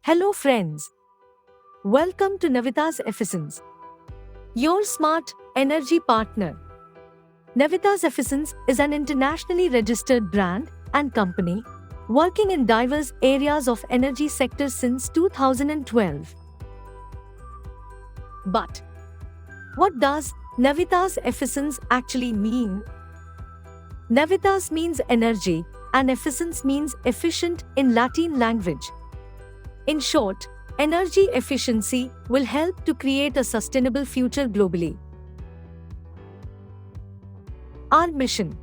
Hello friends. Welcome to Navita's Efficience, your smart energy partner. Navita's Efficience is an internationally registered brand and company working in diverse areas of energy sector since 2012. But what does Navita's Efficience actually mean? Navitas means energy and efficience means efficient in Latin language. In short, energy efficiency will help to create a sustainable future globally. Our mission: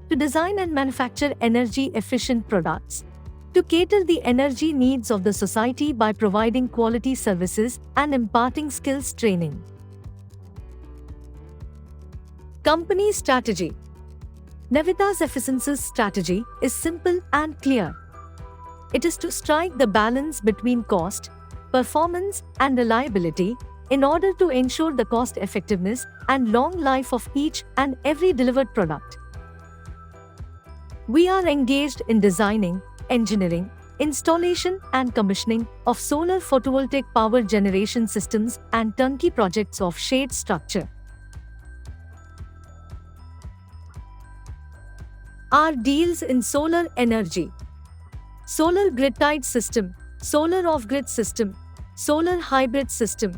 to design and manufacture energy-efficient products, to cater the energy needs of the society by providing quality services and imparting skills training. Company strategy. Navita's Efficience's strategy is simple and clear. It is to strike the balance between cost, performance, and reliability in order to ensure the cost effectiveness and long life of each and every delivered product. We are engaged in designing, engineering, installation, and commissioning of solar photovoltaic power generation systems and turnkey projects of shade structure. Our deals in solar energy: solar grid-tied system, solar off-grid system, solar hybrid system,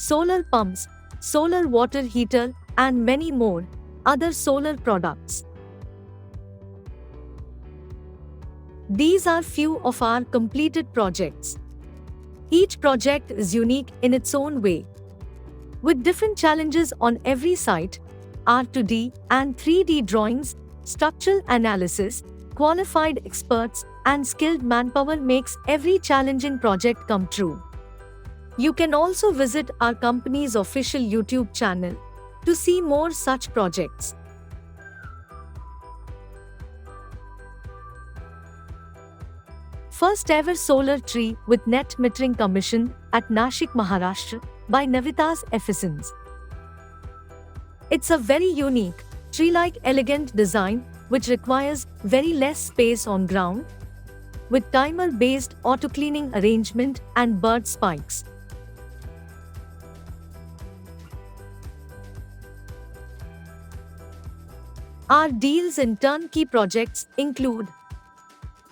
solar pumps, solar water heater, and many more other solar products. These are few of our completed projects. Each project is unique in its own way, with different challenges on every site: R2D and 3D drawings, structural analysis, qualified experts, and skilled manpower makes every challenging project come true. You can also visit our company's official YouTube channel to see more such projects. First ever solar tree with net metering commissioned at Nashik, Maharashtra by Navita's Efficience. It's a very unique, tree-like elegant design which requires very less space on ground, with timer-based auto-cleaning arrangement and bird spikes. Our deals in turnkey projects include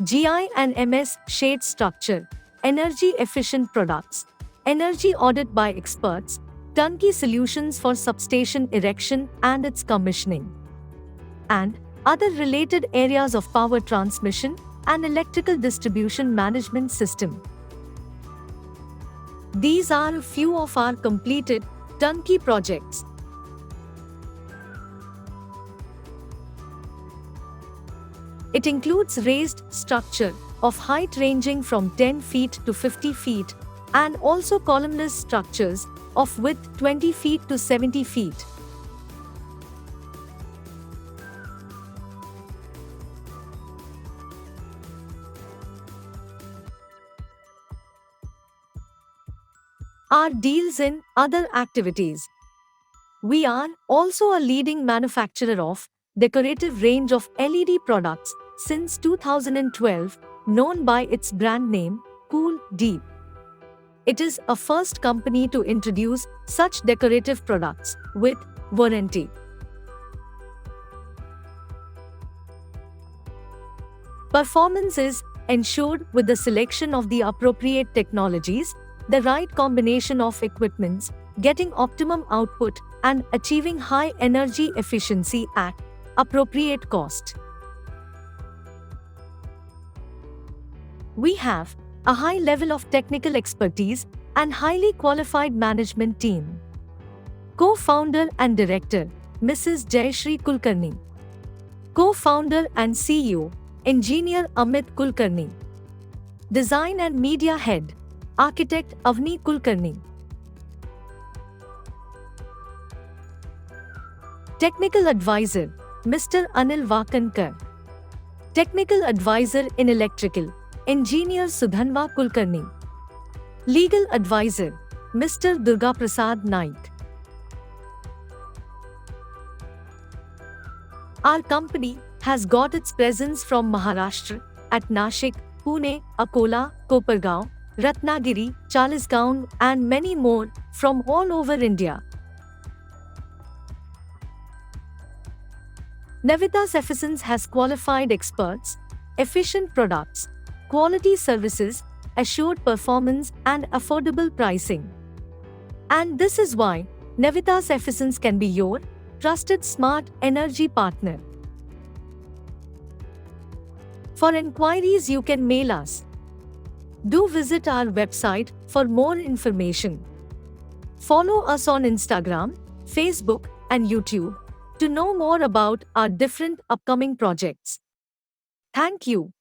GI and MS shade structure, energy-efficient products, energy audit by experts, turnkey solutions for substation erection and its commissioning, and other related areas of power transmission and electrical distribution management system. These are a few of our completed turnkey projects. It includes raised structure of height ranging from 10 feet to 50 feet and also columnless structures of width 20 feet to 70 feet. Our deals in other activities. We are also a leading manufacturer of decorative range of LED products since 2012, known by its brand name, Cool Deep. It is a first company to introduce such decorative products with warranty. Performance is ensured with the selection of the appropriate technologies, the right combination of equipments, getting optimum output, and achieving high energy efficiency at appropriate cost. We have a high level of technical expertise and highly qualified management team. Co-founder and director, Mrs. Jayashree Kulkarni. Co-founder and CEO, Engineer Amit Kulkarni. Design and Media Head, Architect Avni Kulkarni. Technical Advisor, Mr. Anil Vakankar. Technical Advisor in Electrical, Engineer Sudhanva Kulkarni. Legal Advisor, Mr. Durga Prasad Naik. Our company has got its presence from Maharashtra at Nashik, Pune, Akola, Kopargaon, Ratnagiri, Chalisgaon, and many more from all over India. Navitas Efficience has qualified experts, efficient products, quality services, assured performance, and affordable pricing. And this is why Navitas Efficience can be your trusted smart energy partner. For inquiries, you can mail us. Do visit our website for more information. Follow us on Instagram, Facebook, and YouTube to know more about our different upcoming projects. Thank you.